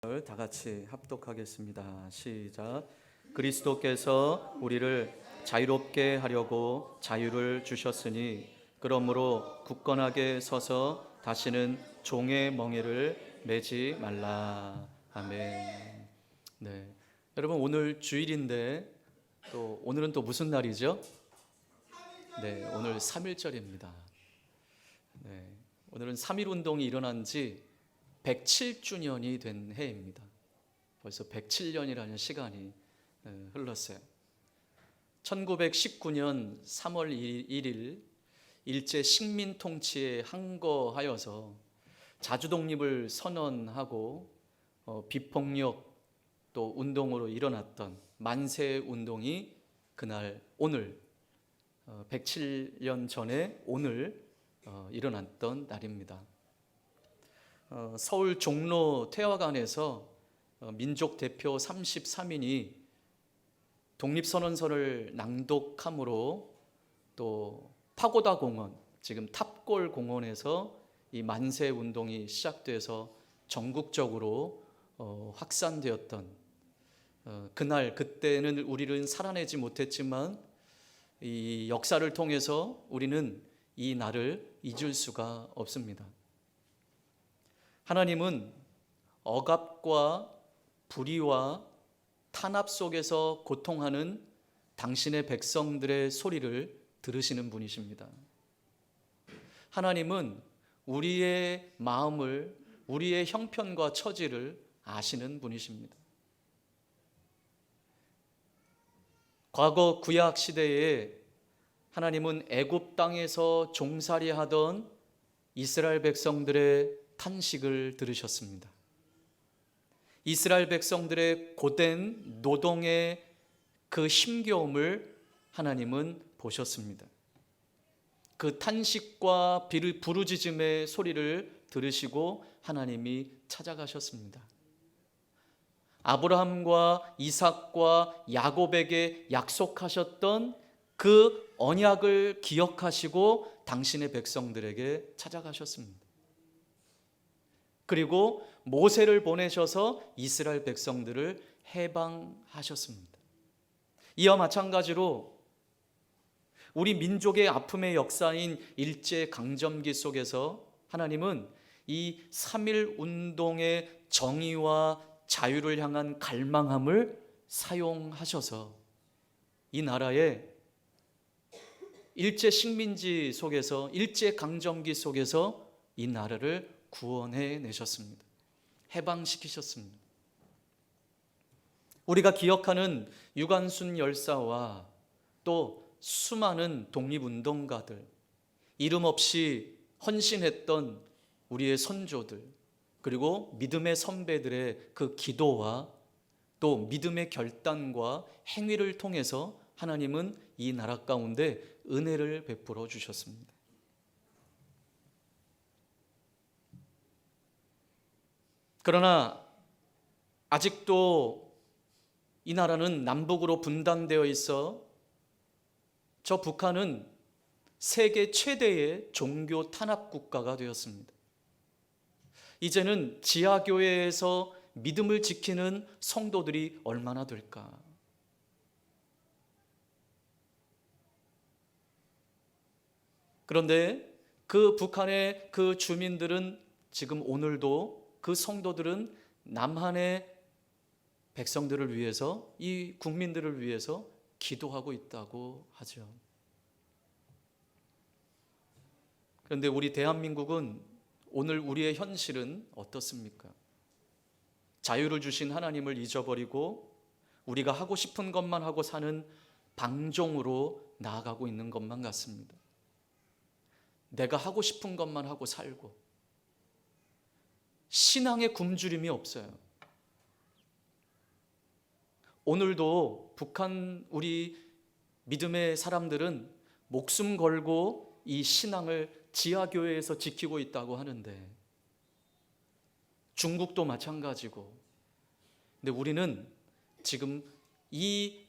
다 같이 합독하겠습니다. 시작. 그리스도께서 우리를 자유롭게 하려고 자유를 주셨으니 그러므로 굳건하게 서서 다시는 종의 멍에를 매지 말라. 아멘. 네, 여러분 오늘 주일인데 또 오늘은 또 무슨 날이죠? 네, 오늘 3.1절입니다. 네, 오늘은 3.1 운동이 일어난 지 107주년이 된 해입니다. 벌써 107년이라는 시간이 흘렀어요. 1919년 3월 1일 일제 식민 통치에 항거하여서 자주독립을 선언하고 비폭력 또 운동으로 일어났던 만세운동이 그날 오늘 107년 전에 오늘 일어났던 날입니다. 서울 종로 태화관에서 민족 대표 33인이 독립선언서를 낭독함으로 또 파고다 공원, 지금 탑골 공원에서 이 만세 운동이 시작돼서 전국적으로 확산되었던 그날, 그때는 우리는 살아내지 못했지만 이 역사를 통해서 우리는 이 날을 잊을 수가 없습니다. 하나님은 억압과 불의와 탄압 속에서 고통하는 당신의 백성들의 소리를 들으시는 분이십니다. 하나님은 우리의 마음을, 우리의 형편과 처지를 아시는 분이십니다. 과거 구약 시대에 하나님은 애굽 땅에서 종살이하던 이스라엘 백성들의 탄식을 들으셨습니다. 이스라엘 백성들의 고된 노동의 그 힘겨움을 하나님은 보셨습니다. 그 탄식과 부르짖음의 소리를 들으시고 하나님이 찾아가셨습니다. 아브라함과 이삭과 야곱에게 약속하셨던 그 언약을 기억하시고 당신의 백성들에게 찾아가셨습니다. 그리고 모세를 보내셔서 이스라엘 백성들을 해방하셨습니다. 이와 마찬가지로 우리 민족의 아픔의 역사인 일제강점기 속에서 하나님은 이 3.1 운동의 정의와 자유를 향한 갈망함을 사용하셔서 이 나라의 일제 식민지 속에서, 일제강점기 속에서 이 나라를 구원해 내셨습니다. 해방시키셨습니다. 우리가 기억하는 유관순 열사와 또 수많은 독립운동가들, 이름 없이 헌신했던 우리의 선조들, 그리고 믿음의 선배들의 그 기도와 또 믿음의 결단과 행위를 통해서 하나님은 이 나라 가운데 은혜를 베풀어 주셨습니다. 그러나 아직도 이 나라는 남북으로 분단되어 있어 저 북한은 세계 최대의 종교 탄압 국가가 되었습니다. 이제는 지하교회에서 믿음을 지키는 성도들이 얼마나 될까? 그런데 그 북한의 그 주민들은 지금 오늘도 그 성도들은 남한의 백성들을 위해서, 이 국민들을 위해서 기도하고 있다고 하죠. 그런데 우리 대한민국은 오늘 우리의 현실은 어떻습니까? 자유를 주신 하나님을 잊어버리고 우리가 하고 싶은 것만 하고 사는 방종으로 나아가고 있는 것만 같습니다. 내가 하고 싶은 것만 하고 살고 신앙의 굶주림이 없어요. 오늘도 북한 우리 믿음의 사람들은 목숨 걸고 이 신앙을 지하교회에서 지키고 있다고 하는데 중국도 마찬가지고, 근데 우리는 지금 이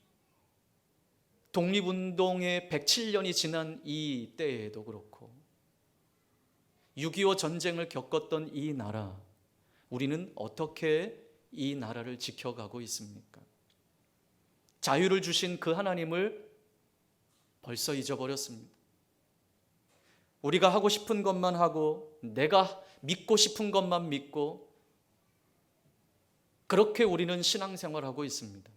독립운동의 107년이 지난 이 때에도 그렇고 6.25 전쟁을 겪었던 이 나라, 우리는 어떻게 이 나라를 지켜가고 있습니까? 자유를 주신 그 하나님을 벌써 잊어버렸습니다. 우리가 하고 싶은 것만 하고 내가 믿고 싶은 것만 믿고 그렇게 우리는 신앙생활하고 있습니다.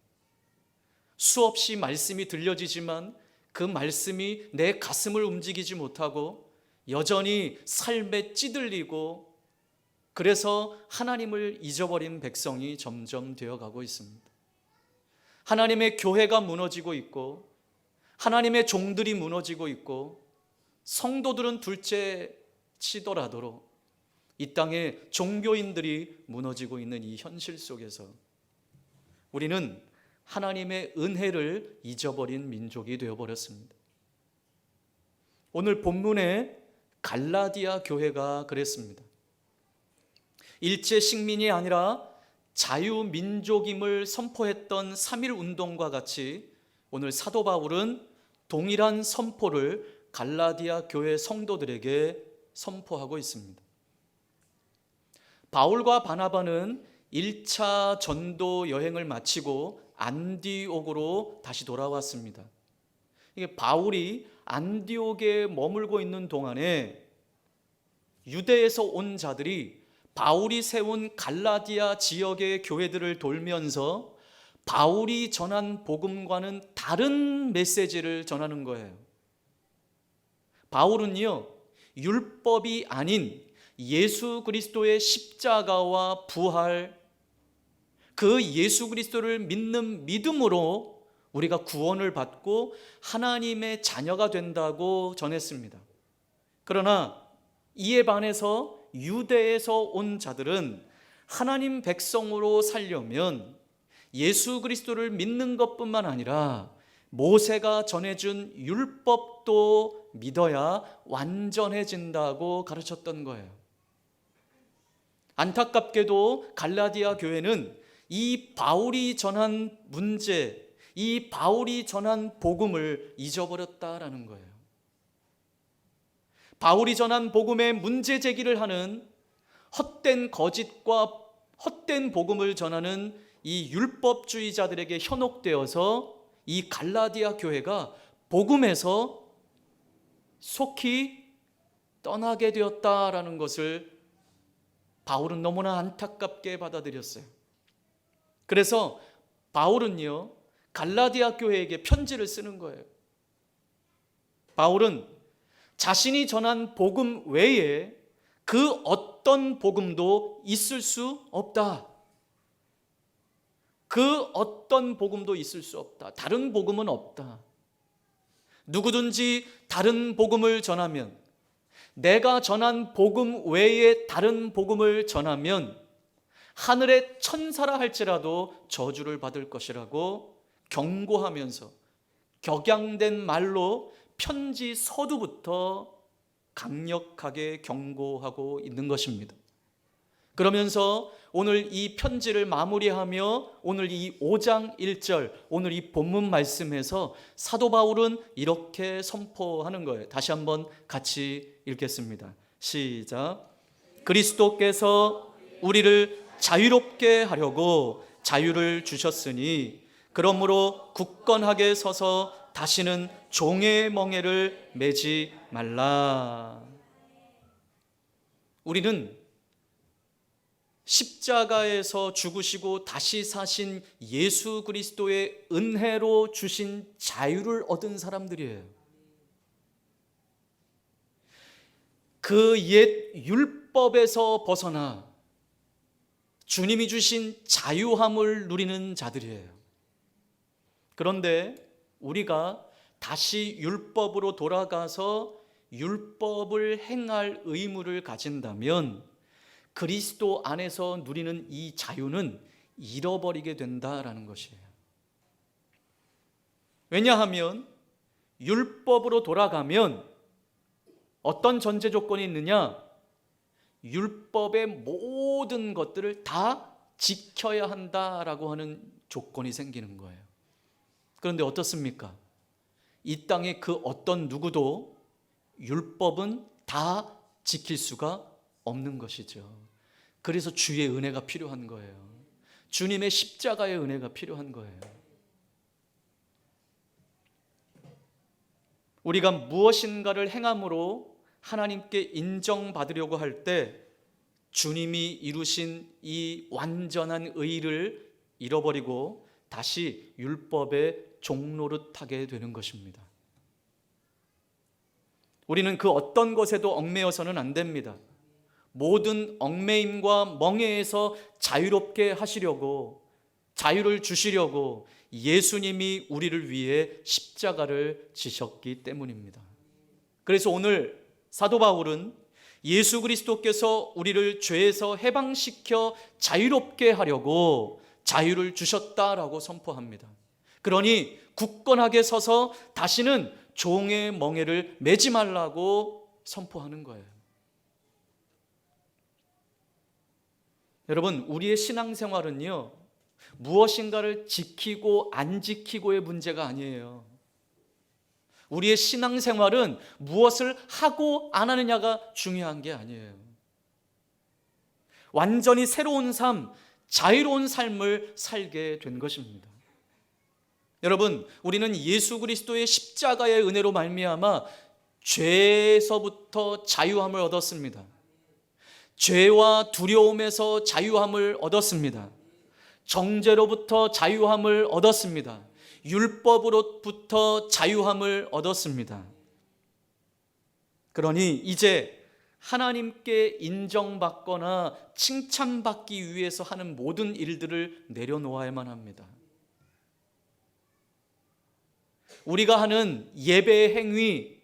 수없이 말씀이 들려지지만 그 말씀이 내 가슴을 움직이지 못하고 여전히 삶에 찌들리고 그래서 하나님을 잊어버린 백성이 점점 되어가고 있습니다. 하나님의 교회가 무너지고 있고 하나님의 종들이 무너지고 있고 성도들은 둘째 치더라도 이 땅에 종교인들이 무너지고 있는 이 현실 속에서 우리는 하나님의 은혜를 잊어버린 민족이 되어버렸습니다. 오늘 본문에 갈라디아 교회가 그랬습니다. 일제 식민이 아니라 자유민족임을 선포했던 3.1 운동과 같이 오늘 사도 바울은 동일한 선포를 갈라디아 교회 성도들에게 선포하고 있습니다. 바울과 바나바는 1차 전도 여행을 마치고 안디옥으로 다시 돌아왔습니다. 이게 바울이 안디옥에 머물고 있는 동안에 유대에서 온 자들이 바울이 세운 갈라디아 지역의 교회들을 돌면서 바울이 전한 복음과는 다른 메시지를 전하는 거예요. 바울은요, 율법이 아닌 예수 그리스도의 십자가와 부활, 그 예수 그리스도를 믿는 믿음으로 우리가 구원을 받고 하나님의 자녀가 된다고 전했습니다. 그러나 이에 반해서 유대에서 온 자들은 하나님 백성으로 살려면 예수 그리스도를 믿는 것뿐만 아니라 모세가 전해준 율법도 믿어야 완전해진다고 가르쳤던 거예요. 안타깝게도 갈라디아 교회는 이 바울이 전한 문제, 이 바울이 전한 복음을 잊어버렸다라는 거예요. 바울이 전한 복음에 문제 제기를 하는 헛된 거짓과 헛된 복음을 전하는 이 율법주의자들에게 현혹되어서 이 갈라디아 교회가 복음에서 속히 떠나게 되었다라는 것을 바울은 너무나 안타깝게 받아들였어요. 그래서 바울은요, 갈라디아 교회에게 편지를 쓰는 거예요. 바울은 자신이 전한 복음 외에 그 어떤 복음도 있을 수 없다. 그 어떤 복음도 있을 수 없다. 다른 복음은 없다. 누구든지 다른 복음을 전하면, 내가 전한 복음 외에 다른 복음을 전하면 하늘의 천사라 할지라도 저주를 받을 것이라고 경고하면서 격양된 말로 편지 서두부터 강력하게 경고하고 있는 것입니다. 그러면서 오늘 이 편지를 마무리하며 오늘 이 5장 1절, 오늘 이 본문 말씀에서 사도 바울은 이렇게 선포하는 거예요. 다시 한번 같이 읽겠습니다. 시작. 그리스도께서 우리를 자유롭게 하려고 자유를 주셨으니 그러므로 굳건하게 서서 다시는 종의 멍에를 매지 말라. 우리는 십자가에서 죽으시고 다시 사신 예수 그리스도의 은혜로 주신 자유를 얻은 사람들이에요. 그 옛 율법에서 벗어나 주님이 주신 자유함을 누리는 자들이에요. 그런데 우리가 다시 율법으로 돌아가서 율법을 행할 의무를 가진다면 그리스도 안에서 누리는 이 자유는 잃어버리게 된다라는 것이에요. 왜냐하면 율법으로 돌아가면 어떤 전제 조건이 있느냐? 율법의 모든 것들을 다 지켜야 한다라고 하는 조건이 생기는 거예요. 그런데 어떻습니까? 이 땅에 그 어떤 누구도 율법은 다 지킬 수가 없는 것이죠. 그래서 주의 은혜가 필요한 거예요. 주님의 십자가의 은혜가 필요한 거예요. 우리가 무엇인가를 행함으로 하나님께 인정받으려고 할 때 주님이 이루신 이 완전한 의를 잃어버리고 다시 율법의 종노릇하게 되는 것입니다. 우리는 그 어떤 것에도 얽매여서는 안 됩니다. 모든 얽매임과 멍에에서 자유롭게 하시려고, 자유를 주시려고 예수님이 우리를 위해 십자가를 지셨기 때문입니다. 그래서 오늘 사도 바울은 예수 그리스도께서 우리를 죄에서 해방시켜 자유롭게 하려고 자유를 주셨다라고 선포합니다. 그러니 굳건하게 서서 다시는 종의 멍에를 매지 말라고 선포하는 거예요. 여러분, 우리의 신앙생활은요, 무엇인가를 지키고 안 지키고의 문제가 아니에요. 우리의 신앙생활은 무엇을 하고 안 하느냐가 중요한 게 아니에요. 완전히 새로운 삶, 자유로운 삶을 살게 된 것입니다. 여러분, 우리는 예수 그리스도의 십자가의 은혜로 말미암아 죄에서부터 자유함을 얻었습니다. 죄와 두려움에서 자유함을 얻었습니다. 정죄로부터 자유함을 얻었습니다. 율법으로부터 자유함을 얻었습니다. 그러니 이제 하나님께 인정받거나 칭찬받기 위해서 하는 모든 일들을 내려놓아야만 합니다. 우리가 하는 예배의 행위,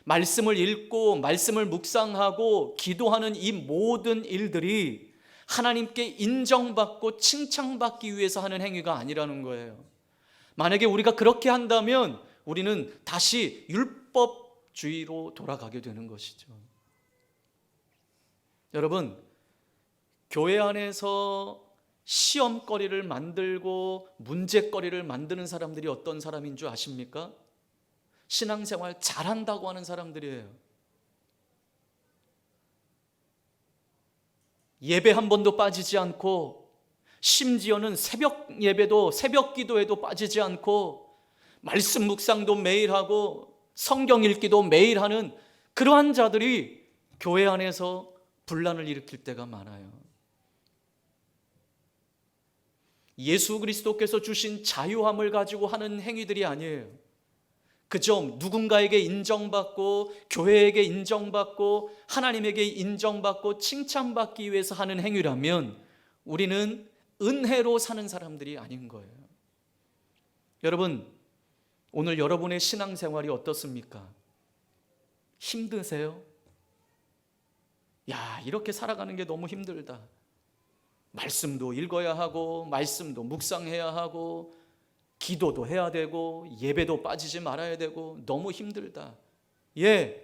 말씀을 읽고 말씀을 묵상하고 기도하는 이 모든 일들이 하나님께 인정받고 칭찬받기 위해서 하는 행위가 아니라는 거예요. 만약에 우리가 그렇게 한다면 우리는 다시 율법주의로 돌아가게 되는 것이죠. 여러분, 교회 안에서 시험거리를 만들고 문제거리를 만드는 사람들이 어떤 사람인 줄 아십니까? 신앙생활 잘한다고 하는 사람들이에요. 예배 한 번도 빠지지 않고, 심지어는 새벽 예배도, 새벽 기도에도 빠지지 않고, 말씀 묵상도 매일 하고 성경 읽기도 매일 하는 그러한 자들이 교회 안에서 분란을 일으킬 때가 많아요. 예수 그리스도께서 주신 자유함을 가지고 하는 행위들이 아니에요. 그저 누군가에게 인정받고, 교회에게 인정받고, 하나님에게 인정받고 칭찬받기 위해서 하는 행위라면 우리는 은혜로 사는 사람들이 아닌 거예요. 여러분, 오늘 여러분의 신앙생활이 어떻습니까? 힘드세요? 야, 이렇게 살아가는 게 너무 힘들다. 말씀도 읽어야 하고, 말씀도 묵상해야 하고, 기도도 해야 되고, 예배도 빠지지 말아야 되고, 너무 힘들다. 예,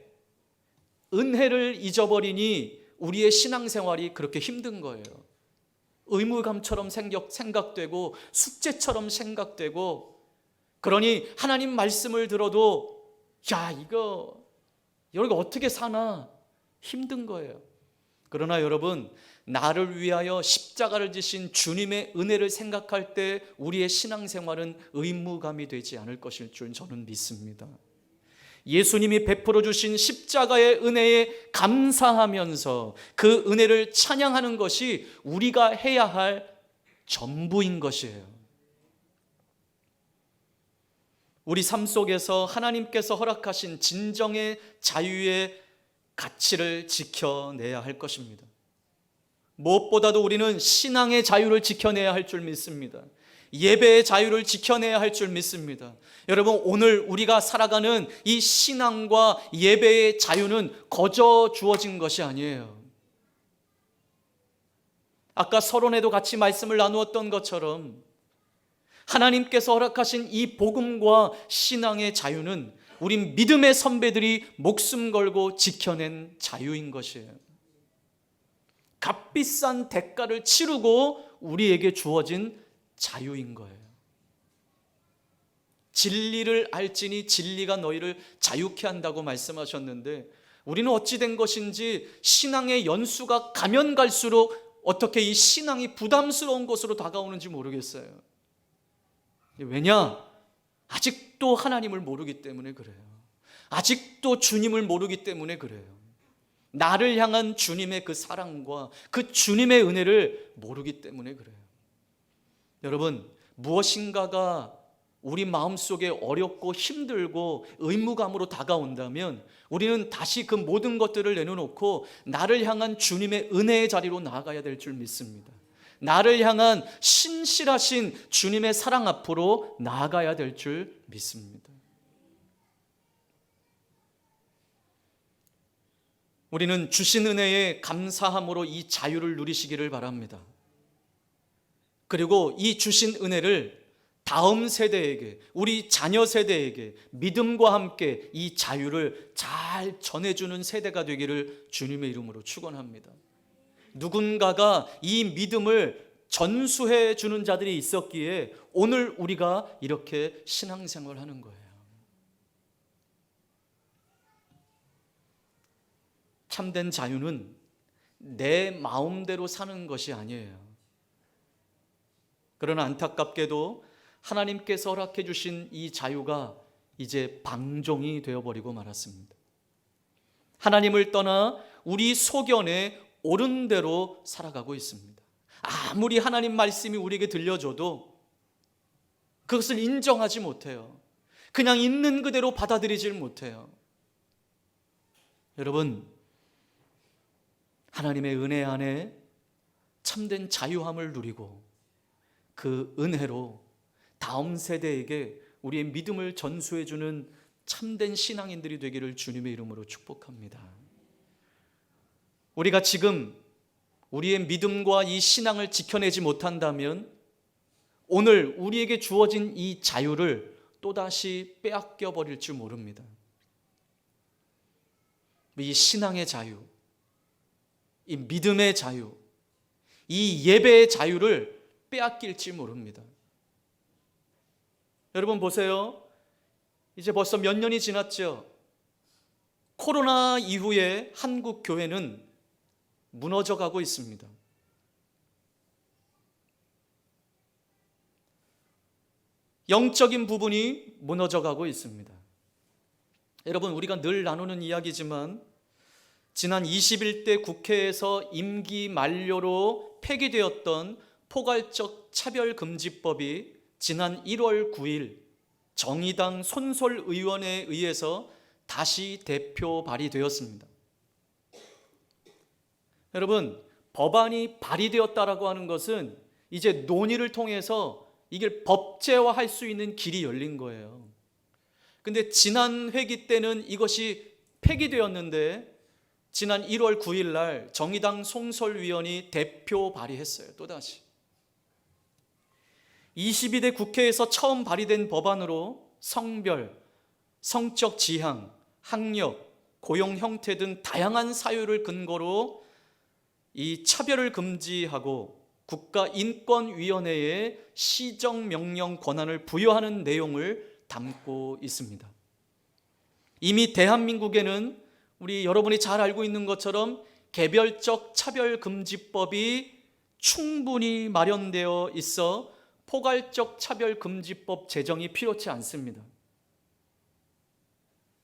은혜를 잊어버리니 우리의 신앙생활이 그렇게 힘든 거예요. 의무감처럼 생각되고, 숙제처럼 생각되고, 그러니 하나님 말씀을 들어도 야, 이거 어떻게 사나 힘든 거예요. 그러나 여러분, 나를 위하여 십자가를 지신 주님의 은혜를 생각할 때 우리의 신앙생활은 의무감이 되지 않을 것일 줄 저는 믿습니다. 예수님이 베풀어 주신 십자가의 은혜에 감사하면서 그 은혜를 찬양하는 것이 우리가 해야 할 전부인 것이에요. 우리 삶 속에서 하나님께서 허락하신 진정의 자유의 가치를 지켜내야 할 것입니다. 무엇보다도 우리는 신앙의 자유를 지켜내야 할 줄 믿습니다. 예배의 자유를 지켜내야 할 줄 믿습니다. 여러분, 오늘 우리가 살아가는 이 신앙과 예배의 자유는 거저 주어진 것이 아니에요. 아까 서론에도 같이 말씀을 나누었던 것처럼 하나님께서 허락하신 이 복음과 신앙의 자유는 우리 믿음의 선배들이 목숨 걸고 지켜낸 자유인 것이에요. 값비싼 대가를 치르고 우리에게 주어진 자유인 거예요. 진리를 알지니 진리가 너희를 자유케 한다고 말씀하셨는데, 우리는 어찌 된 것인지 신앙의 연수가 가면 갈수록 어떻게 이 신앙이 부담스러운 것으로 다가오는지 모르겠어요. 왜냐? 아직도 하나님을 모르기 때문에 그래요. 아직도 주님을 모르기 때문에 그래요. 나를 향한 주님의 그 사랑과 그 주님의 은혜를 모르기 때문에 그래요. 여러분, 무엇인가가 우리 마음속에 어렵고 힘들고 의무감으로 다가온다면 우리는 다시 그 모든 것들을 내려놓고 나를 향한 주님의 은혜의 자리로 나아가야 될 줄 믿습니다. 나를 향한 신실하신 주님의 사랑 앞으로 나아가야 될 줄 믿습니다. 우리는 주신 은혜에 감사함으로 이 자유를 누리시기를 바랍니다. 그리고 이 주신 은혜를 다음 세대에게, 우리 자녀 세대에게 믿음과 함께 이 자유를 잘 전해주는 세대가 되기를 주님의 이름으로 축원합니다. 누군가가 이 믿음을 전수해 주는 자들이 있었기에 오늘 우리가 이렇게 신앙생활을 하는 거예요. 참된 자유는 내 마음대로 사는 것이 아니에요. 그러나 안타깝게도 하나님께서 허락해 주신 이 자유가 이제 방종이 되어버리고 말았습니다. 하나님을 떠나 우리 소견에 옳은 대로 살아가고 있습니다. 아무리 하나님 말씀이 우리에게 들려줘도 그것을 인정하지 못해요. 그냥 있는 그대로 받아들이질 못해요. 여러분, 하나님의 은혜 안에 참된 자유함을 누리고 그 은혜로 다음 세대에게 우리의 믿음을 전수해주는 참된 신앙인들이 되기를 주님의 이름으로 축복합니다. 우리가 지금 우리의 믿음과 이 신앙을 지켜내지 못한다면 오늘 우리에게 주어진 이 자유를 또다시 빼앗겨 버릴 줄 모릅니다. 이 신앙의 자유, 이 믿음의 자유, 이 예배의 자유를 빼앗길지 모릅니다. 여러분 보세요. 이제 벌써 몇 년이 지났죠. 코로나 이후에 한국 교회는 무너져 가고 있습니다. 영적인 부분이 무너져 가고 있습니다. 여러분, 우리가 늘 나누는 이야기지만 지난 21대 국회에서 임기 만료로 폐기되었던 포괄적 차별금지법이 지난 1월 9일 정의당 손솔의원에 의해서 다시 대표 발의되었습니다. 여러분, 법안이 발의되었다라고 하는 것은 이제 논의를 통해서 이걸 법제화할 수 있는 길이 열린 거예요. 근데 지난 회기 때는 이것이 폐기되었는데 지난 1월 9일 날 정의당 송솔위원이 대표 발의했어요. 또다시 22대 국회에서 처음 발의된 법안으로 성별, 성적 지향, 학력, 고용 형태 등 다양한 사유를 근거로 이 차별을 금지하고 국가인권위원회에 시정명령 권한을 부여하는 내용을 담고 있습니다. 이미 대한민국에는 우리 여러분이 잘 알고 있는 것처럼 개별적 차별금지법이 충분히 마련되어 있어 포괄적 차별금지법 제정이 필요치 않습니다.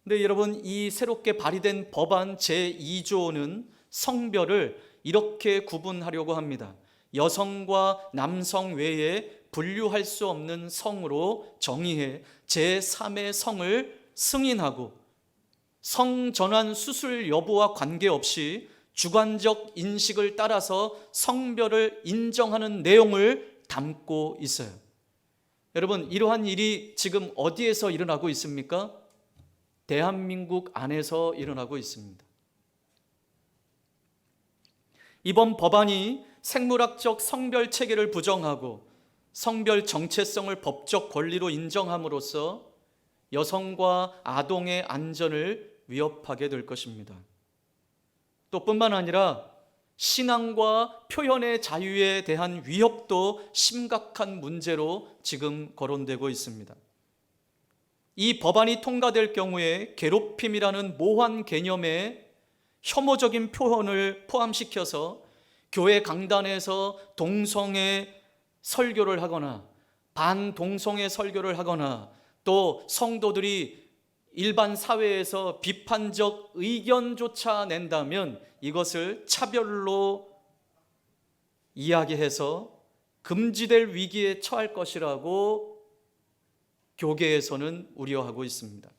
근데 여러분, 이 새롭게 발의된 법안 제2조는 성별을 이렇게 구분하려고 합니다. 여성과 남성 외에 분류할 수 없는 성으로 정의해 제3의 성을 승인하고 성전환 수술 여부와 관계없이 주관적 인식을 따라서 성별을 인정하는 내용을 담고 있어요. 여러분, 이러한 일이 지금 어디에서 일어나고 있습니까? 대한민국 안에서 일어나고 있습니다. 이번 법안이 생물학적 성별 체계를 부정하고 성별 정체성을 법적 권리로 인정함으로써 여성과 아동의 안전을 위협하게 될 것입니다. 또 뿐만 아니라 신앙과 표현의 자유에 대한 위협도 심각한 문제로 지금 거론되고 있습니다. 이 법안이 통과될 경우에 괴롭힘이라는 모호한 개념에 혐오적인 표현을 포함시켜서 교회 강단에서 동성애 설교를 하거나 반동성애 설교를 하거나 또 성도들이 일반 사회에서 비판적 의견조차 낸다면 이것을 차별로 이야기해서 금지될 위기에 처할 것이라고 교계에서는 우려하고 있습니다.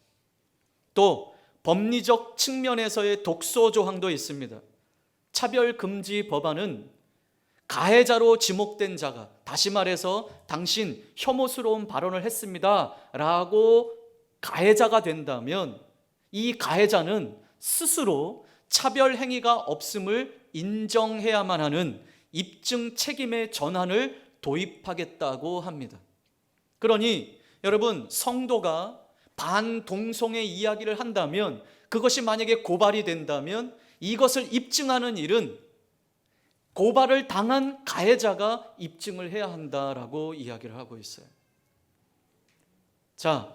또 법리적 측면에서의 독소 조항도 있습니다. 차별 금지 법안은 가해자로 지목된 자가, 다시 말해서 당신 혐오스러운 발언을 했습니다 라고 가해자가 된다면 이 가해자는 스스로 차별 행위가 없음을 인정해야만 하는 입증 책임의 전환을 도입하겠다고 합니다. 그러니 여러분, 성도가 반동성애 이야기를 한다면, 그것이 만약에 고발이 된다면 이것을 입증하는 일은 고발을 당한 가해자가 입증을 해야 한다라고 이야기를 하고 있어요. 자,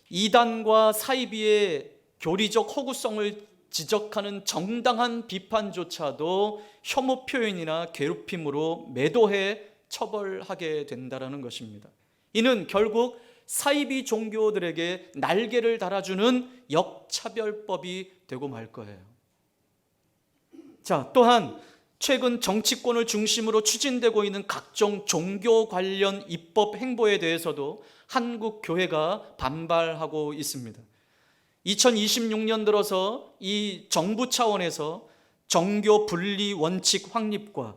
이단과 사이비의 교리적 허구성을 지적하는 정당한 비판조차도 혐오 표현이나 괴롭힘으로 매도해 처벌하게 된다는 것입니다. 이는 결국 사이비 종교들에게 날개를 달아주는 역차별법이 되고 말 거예요. 자, 또한 최근 정치권을 중심으로 추진되고 있는 각종 종교 관련 입법 행보에 대해서도 한국 교회가 반발하고 있습니다. 2026년 들어서 이 정부 차원에서 정교 분리 원칙 확립과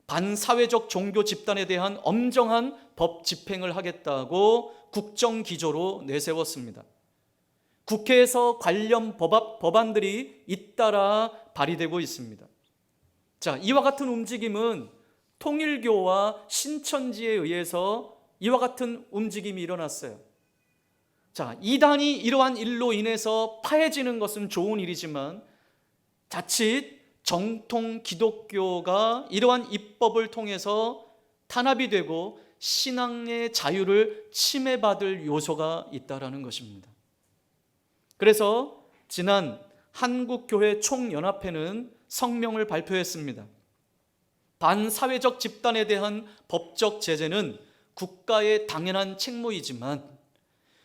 반사회적 종교 집단에 대한 엄정한 법 집행을 하겠다고 국정 기조로 내세웠습니다. 국회에서 관련 법안들이 잇따라 발의되고 있습니다. 자, 이와 같은 움직임은 통일교와 신천지에 의해서 이와 같은 움직임이 일어났어요. 자, 이단이 이러한 일로 인해서 파해지는 것은 좋은 일이지만 자칫 정통 기독교가 이러한 입법을 통해서 탄압이 되고 신앙의 자유를 침해받을 요소가 있다라는 것입니다. 그래서 지난 한국교회 총연합회는 성명을 발표했습니다. 반사회적 집단에 대한 법적 제재는 국가의 당연한 책무이지만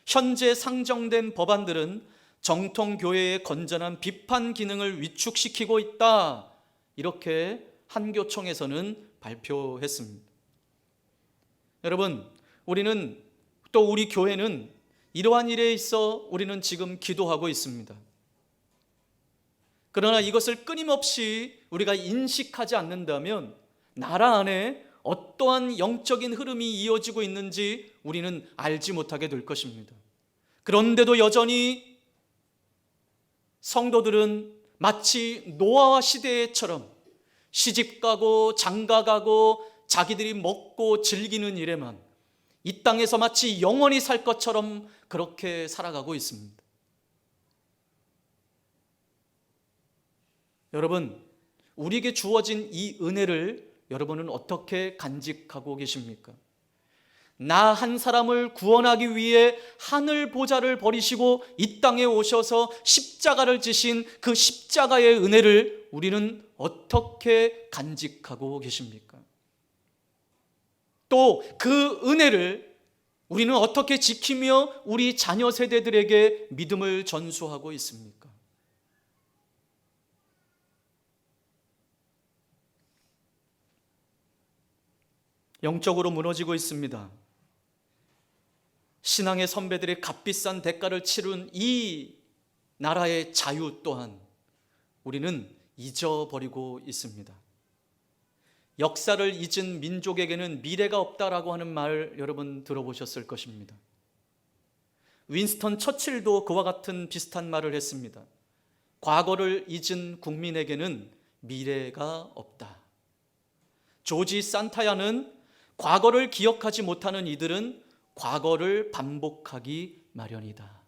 현재 상정된 법안들은 정통교회의 건전한 비판 기능을 위축시키고 있다, 이렇게 한교총에서는 발표했습니다. 여러분, 우리는 또 우리 교회는 이러한 일에 있어 우리는 지금 기도하고 있습니다. 그러나 이것을 끊임없이 우리가 인식하지 않는다면 나라 안에 어떠한 영적인 흐름이 이어지고 있는지 우리는 알지 못하게 될 것입니다. 그런데도 여전히 성도들은 마치 노아와 시대처럼 시집가고 장가가고 자기들이 먹고 즐기는 일에만, 이 땅에서 마치 영원히 살 것처럼 그렇게 살아가고 있습니다. 여러분, 우리에게 주어진 이 은혜를 여러분은 어떻게 간직하고 계십니까? 나 한 사람을 구원하기 위해 하늘 보좌를 버리시고 이 땅에 오셔서 십자가를 지신 그 십자가의 은혜를 우리는 어떻게 간직하고 계십니까? 또 그 은혜를 우리는 어떻게 지키며 우리 자녀 세대들에게 믿음을 전수하고 있습니까? 영적으로 무너지고 있습니다. 신앙의 선배들의 값비싼 대가를 치른 이 나라의 자유 또한 우리는 잊어버리고 있습니다. 역사를 잊은 민족에게는 미래가 없다라고 하는 말 여러분 들어보셨을 것입니다. 윈스턴 처칠도 그와 같은 비슷한 말을 했습니다. 과거를 잊은 국민에게는 미래가 없다. 조지 산타야는 과거를 기억하지 못하는 이들은 과거를 반복하기 마련이다.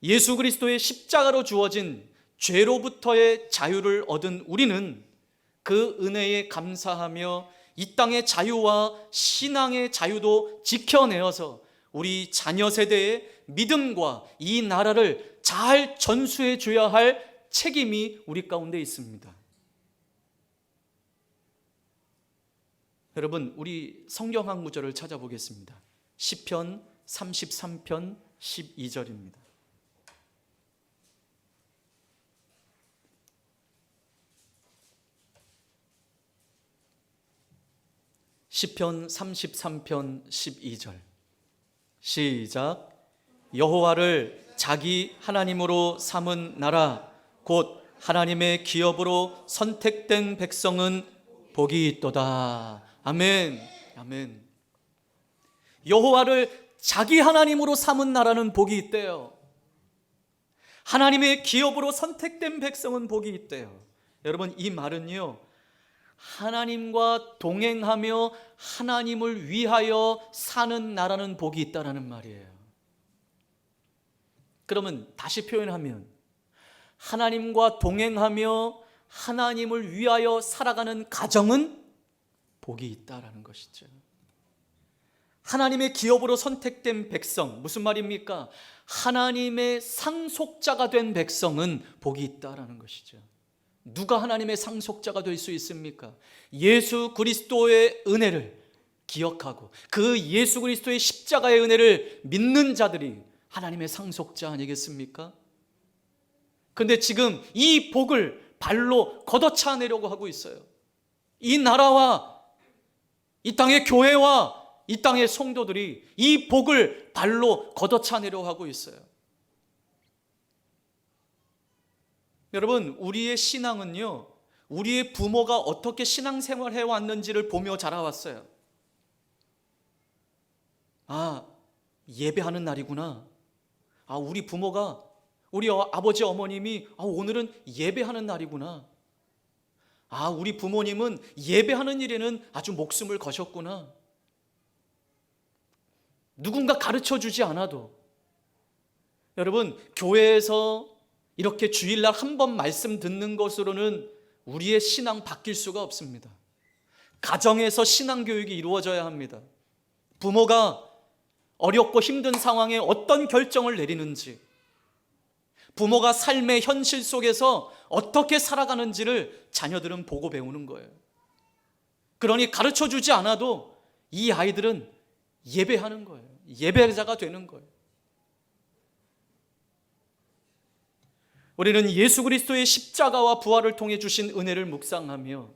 예수 그리스도의 십자가로 주어진 죄로부터의 자유를 얻은 우리는 그 은혜에 감사하며 이 땅의 자유와 신앙의 자유도 지켜내어서 우리 자녀 세대의 믿음과 이 나라를 잘 전수해 줘야 할 책임이 우리 가운데 있습니다. 여러분, 우리 성경 한 구절을 찾아보겠습니다. 시편 33편 12절입니다. 시편 33편 12절 시작. 여호와를 자기 하나님으로 삼은 나라 곧 하나님의 기업으로 선택된 백성은 복이 있도다. 아멘. 아멘. 여호와를 자기 하나님으로 삼은 나라는 복이 있대요. 하나님의 기업으로 선택된 백성은 복이 있대요. 여러분, 이 말은요, 하나님과 동행하며 하나님을 위하여 사는 나라는 복이 있다라는 말이에요. 그러면 다시 표현하면 하나님과 동행하며 하나님을 위하여 살아가는 가정은 복이 있다라는 것이죠. 하나님의 기업으로 선택된 백성, 무슨 말입니까? 하나님의 상속자가 된 백성은 복이 있다라는 것이죠. 누가 하나님의 상속자가 될 수 있습니까? 예수 그리스도의 은혜를 기억하고 그 예수 그리스도의 십자가의 은혜를 믿는 자들이 하나님의 상속자 아니겠습니까? 그런데 지금 이 복을 발로 걷어차내려고 하고 있어요. 이 나라와 이 땅의 교회와 이 땅의 성도들이 이 복을 발로 걷어차내려고 하고 있어요. 여러분, 우리의 신앙은요, 우리의 부모가 어떻게 신앙생활 해왔는지를 보며 자라왔어요. 아, 예배하는 날이구나. 아, 우리 부모가, 우리 아버지 어머님이 오늘은 예배하는 날이구나. 아, 우리 부모님은 예배하는 일에는 아주 목숨을 거셨구나. 누군가 가르쳐 주지 않아도, 여러분, 교회에서 이렇게 주일날 한 번 말씀 듣는 것으로는 우리의 신앙 바뀔 수가 없습니다. 가정에서 신앙교육이 이루어져야 합니다. 부모가 어렵고 힘든 상황에 어떤 결정을 내리는지, 부모가 삶의 현실 속에서 어떻게 살아가는지를 자녀들은 보고 배우는 거예요. 그러니 가르쳐 주지 않아도 이 아이들은 예배하는 거예요. 예배자가 되는 거예요. 우리는 예수 그리스도의 십자가와 부활을 통해 주신 은혜를 묵상하며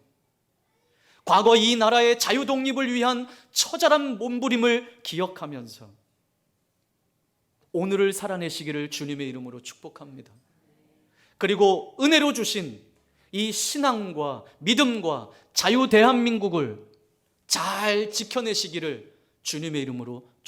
과거 이 나라의 자유 독립을 위한 처절한 몸부림을 기억하면서 오늘을 살아내시기를 주님의 이름으로 축복합니다. 그리고 은혜로 주신 이 신앙과 믿음과 자유 대한민국을 잘 지켜내시기를 주님의 이름으로 축복합니다.